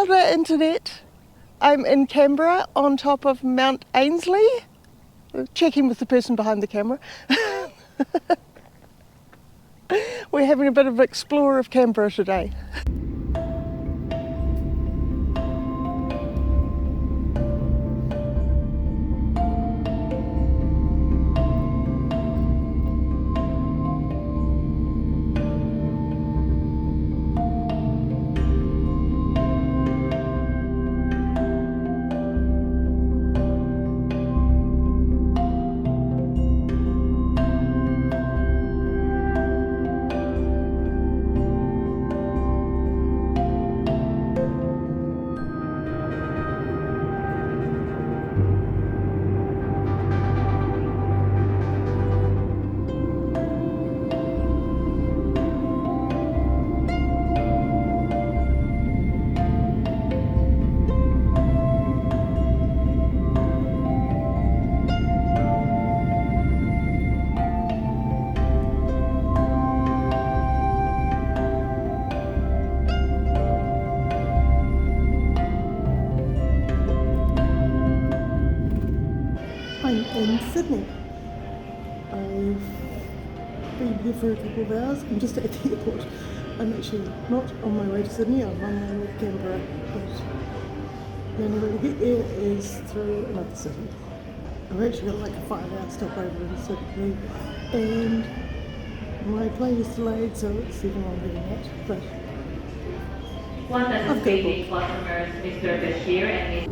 Wilder Internet. I'm in Canberra on top of Mount Ainslie, checking with the person behind the camera. We're having a bit of an explore of Canberra today. I'm in Sydney. I've been here for a couple of hours. I'm just at the airport. I'm actually not on my way to Sydney, I'm on my way to Canberra, but the only way to get there is through another city. I've actually got like a 5-hour stopover in Sydney, and my plane is delayed, so it's even longer than that. But One doesn't see the customers, Mr. Bashir and Ms.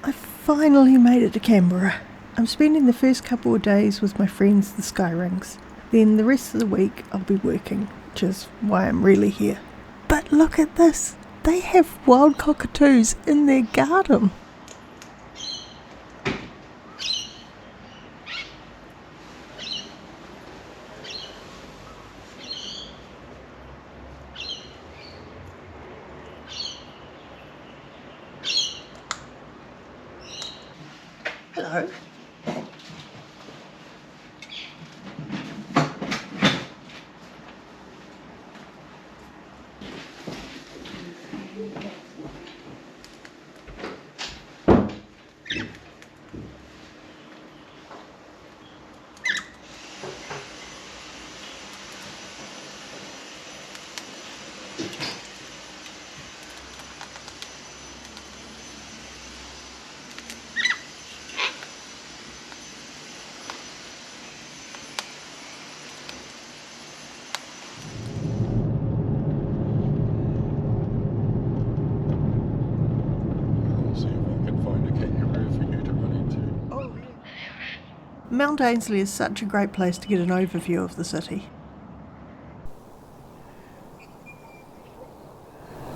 I finally made it to Canberra. I'm spending the first couple of days with my friends, the Sky Rings. Then the rest of the week I'll be working, which is why I'm really here. But look at this! They have wild cockatoos in their garden. Hello. Mount Ainslie is such a great place to get an overview of the city.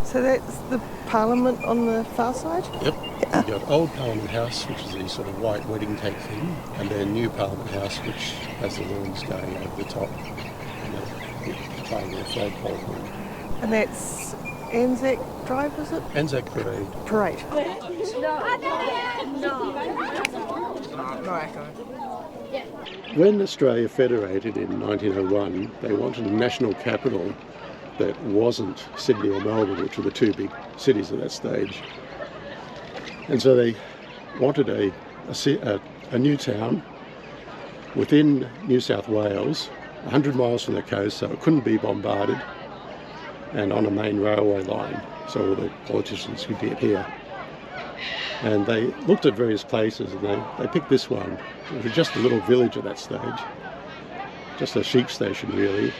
So that's the Parliament on the far side? Yep. You've got Old Parliament House, which is the sort of white wedding cake thing, and then New Parliament House, which has the lawns going over the top, and a triangular flagpole. And that's Anzac Drive, is it? Anzac Parade. Parade. When Australia federated in 1901, they wanted a national capital that wasn't Sydney or Melbourne, which were the two big cities at that stage. And so they wanted a new town within New South Wales, 100 miles from the coast, so it couldn't be bombarded, and on a main railway line, so all the politicians could get here. And they looked at various places, and they picked this one. It was just a little village at that stage, just a sheep station really.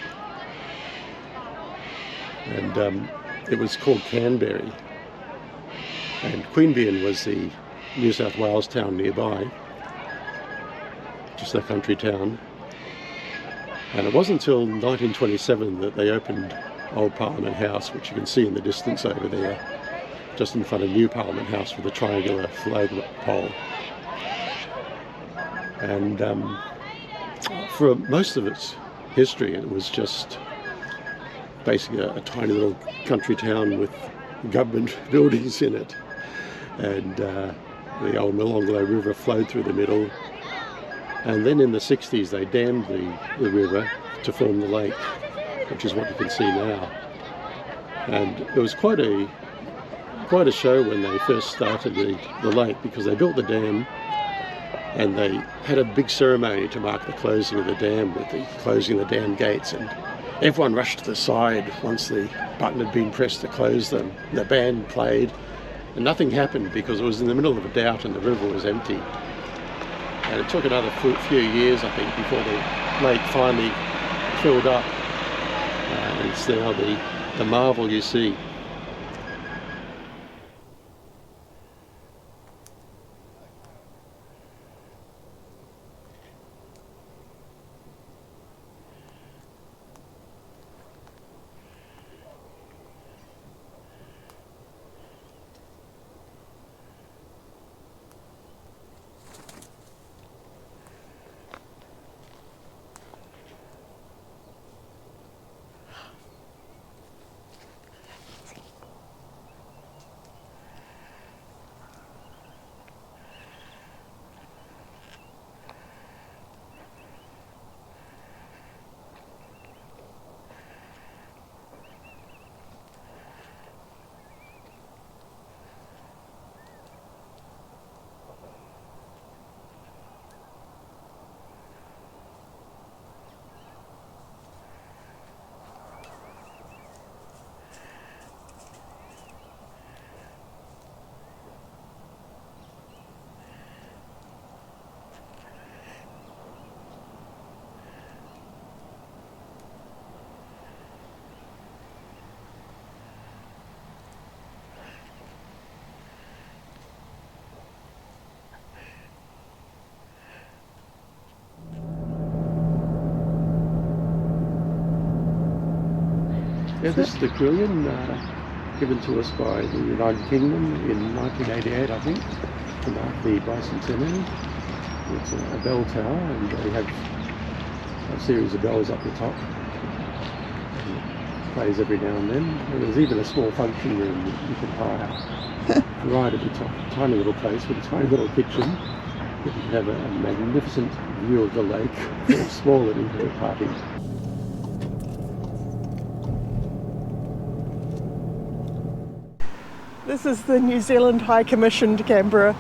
And it was called Canberra. And Queanbeyan was the New South Wales town nearby, just a country town. And it wasn't until 1927 that they opened Old Parliament House, which you can see in the distance over there. just in front of New Parliament House with a triangular flag pole. And for most of its history, it was just basically a tiny little country town with government buildings in it. And the old Milonglo River flowed through the middle. And then in the 60s, they dammed the river to form the lake, which is what you can see now. And it was quite a show when they first started the lake, because they built the dam and they had a big ceremony to mark the closing of the dam with the closing of the dam gates, and everyone rushed to the side once the button had been pressed to close them. The band played and nothing happened because it was in the middle of a drought and the river was empty. And it took another few years, I think, before the lake finally filled up. And it's now the marvel you see. Yeah, this is the Quillian, given to us by the United Kingdom in 1988, I think, to mark the bicentenary. It's a bell tower, and they have a series of bells up the top. It plays every now and then. And there's even a small function room that you can hire right at the top. Tiny little place with a tiny little kitchen. You can have a magnificent view of the lake for a small and intimate party. This is the New Zealand High Commission to Canberra.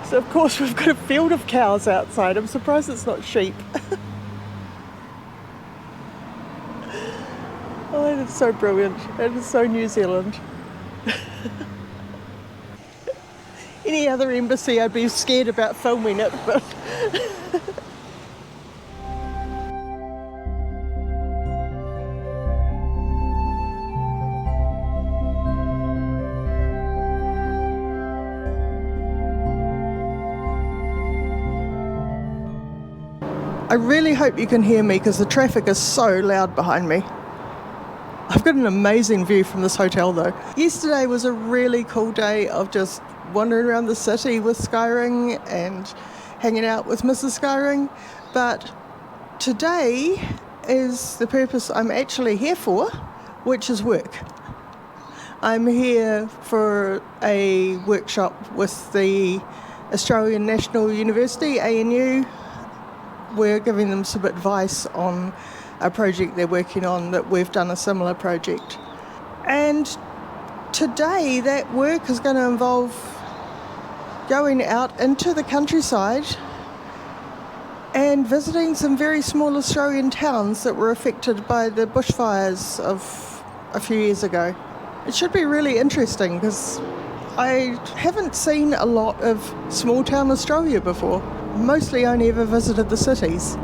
So of course we've got a field of cows outside. I'm surprised it's not sheep. Oh, it is so brilliant. It is so New Zealand. Any other embassy I'd be scared about filming it, but I really hope you can hear me because the traffic is so loud behind me. I've got an amazing view from this hotel though. Yesterday was a really cool day of just wandering around the city with Skyring and hanging out with Mrs. Skyring, but today is the purpose I'm actually here for, which is work. I'm here for a workshop with the Australian National University, ANU. We're giving them some advice on a project they're working on that we've done a similar project. And today that work is going to involve going out into the countryside and visiting some very small Australian towns that were affected by the bushfires of a few years ago. It should be really interesting because I haven't seen a lot of small town Australia before. Mostly only ever visited the cities.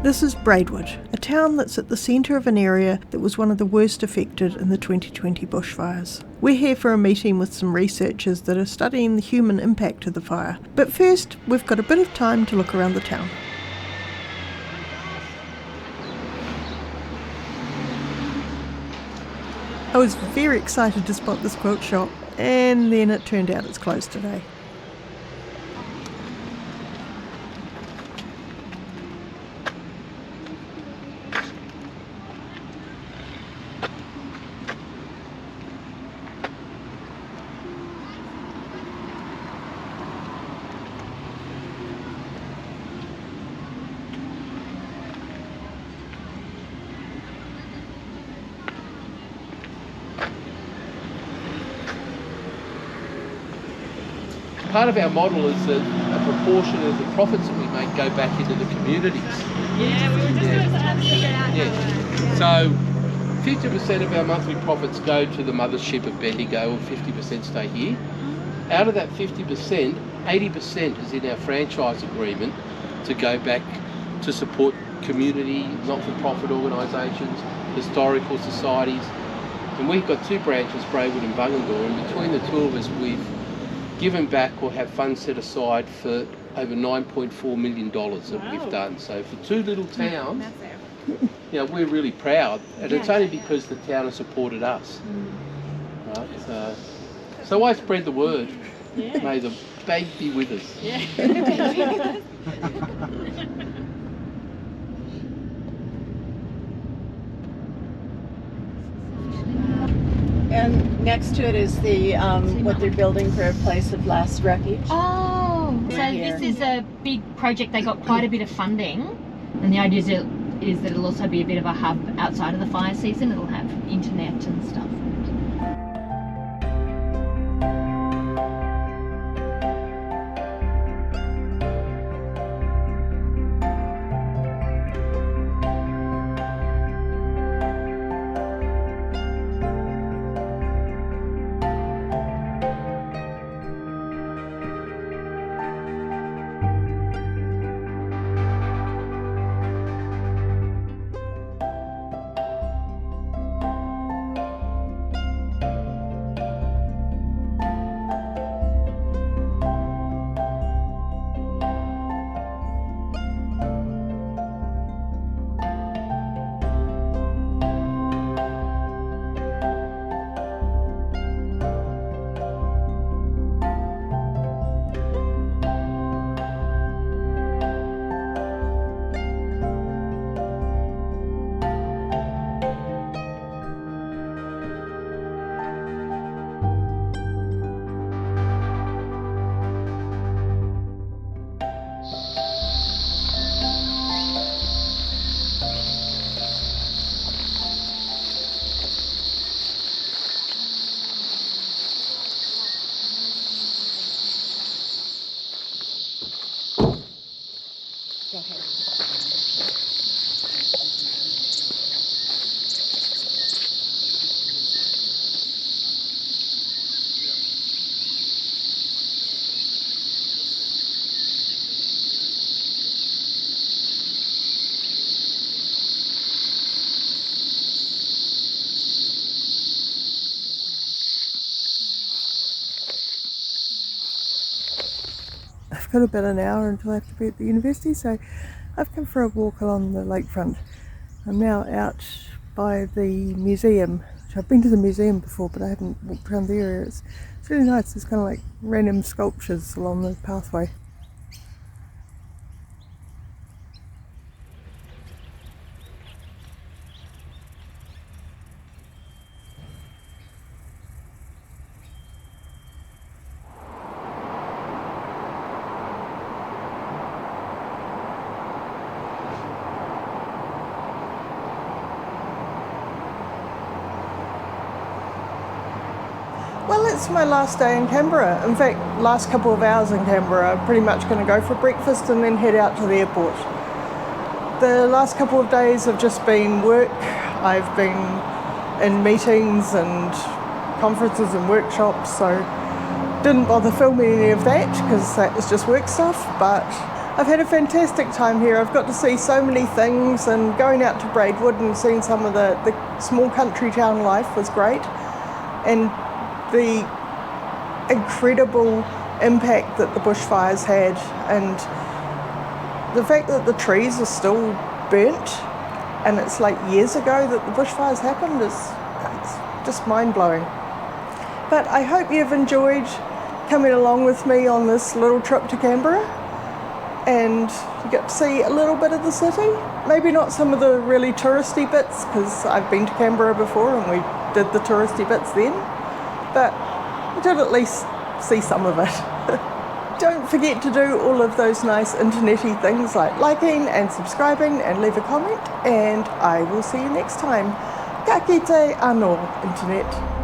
This is Braidwood, a town that's at the centre of an area that was one of the worst affected in the 2020 bushfires. We're here for a meeting with some researchers that are studying the human impact of the fire. But first, we've got a bit of time to look around the town. I was very excited to spot this quilt shop, and then it turned out it's closed today. Part of our model is that a proportion of the profits that we make go back into the communities. Yeah, we were just trying to figure out So 50% of our monthly profits go to the mothership of Bendigo and 50% stay here. Out of that 50%, 80% is in our franchise agreement to go back to support community, not-for-profit organisations, historical societies. And we've got two branches, Braidwood and Bungendore, and between the two of us we've given back or have funds set aside for over $9.4 million that we've done. So for two little towns, we're really proud, and it's only because the town has supported us. Right? So I spread the word. May the bank be with us. And next to it is the what they're building for a place of last refuge. Oh, so this is a big project. They got quite a bit of funding, and the idea is that it'll also be a bit of a hub outside of the fire season. It'll have internet and stuff. I've got about an hour until I have to be at the university, so I've come for a walk along the lakefront. I'm now out by the museum. I've been to the museum before, but I haven't walked around the area. It's really nice. There's kind of like random sculptures along the pathway. Well, it's my last day in Canberra. In fact, last couple of hours in Canberra. I'm pretty much going to go for breakfast and then head out to the airport. The last couple of days have just been work. I've been in meetings and conferences and workshops, so didn't bother filming any of that because that was just work stuff. But I've had a fantastic time here. I've got to see so many things, and going out to Braidwood and seeing some of the small country town life was great. And the incredible impact that the bushfires had, and the fact that the trees are still burnt, and it's like years ago that the bushfires happened, it's just mind-blowing. But I hope you've enjoyed coming along with me on this little trip to Canberra, and you get to see a little bit of the city. Maybe not some of the really touristy bits, because I've been to Canberra before and we did the touristy bits then, but we did at least see some of it. Don't forget to do all of those nice internety things like liking and subscribing and leave a comment, and I will see you next time. Ka kite anō, Internet.